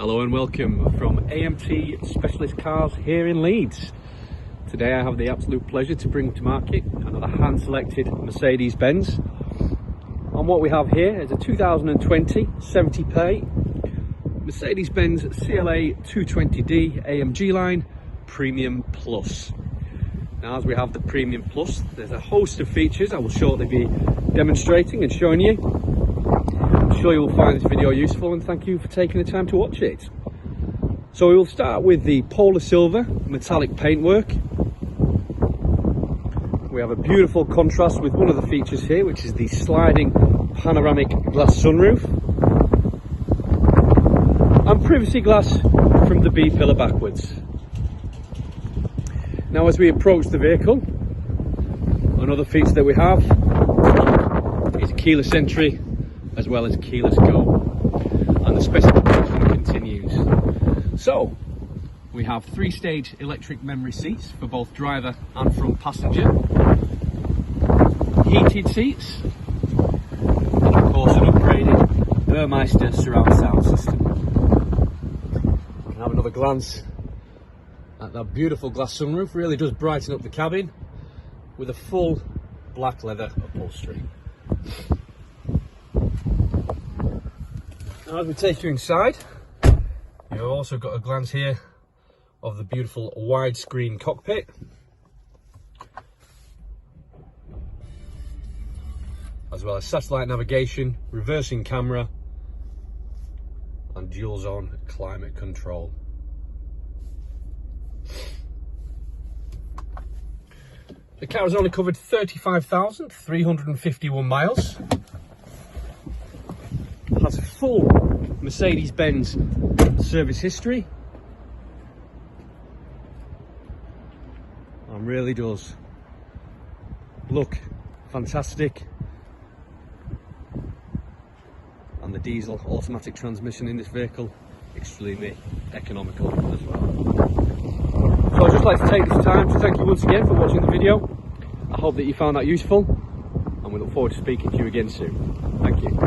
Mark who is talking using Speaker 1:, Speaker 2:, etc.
Speaker 1: Hello and welcome from AMG Specialist Cars here in Leeds. Today I have the absolute pleasure to bring to market another hand-selected Mercedes-Benz. And what we have here is a 2020 70 plate Mercedes-Benz CLA220d AMG line Premium Plus. Now, as we have the Premium Plus, there's a host of features I will shortly be demonstrating and showing you. I'm sure you will find this video useful, and thank you for taking the time to watch it. So we will start with the polar silver metallic paintwork. We have a beautiful contrast with one of the features here, which is the sliding panoramic glass sunroof and privacy glass from the B pillar backwards. Now, as we approach the vehicle, another feature that we have is keyless entry as well as keyless go, and the specification continues. So we have 3-stage electric memory seats for both driver and front passenger, heated seats, and of course an upgraded Burmester surround sound system. We can have another glance at that beautiful glass sunroof. Really does brighten up the cabin with a full black leather upholstery. Now, as we take you inside, you've also got a glance here of the beautiful widescreen cockpit, as well as satellite navigation, reversing camera and dual zone climate control. The car has only covered 35,351 miles. Has full Mercedes-Benz service history, and really does look fantastic. And the diesel automatic transmission in this vehicle, extremely economical as well. So I'd just like to take this time to thank you once again for watching the video. I hope that you found that useful, and we look forward to speaking to you again soon. Thank you.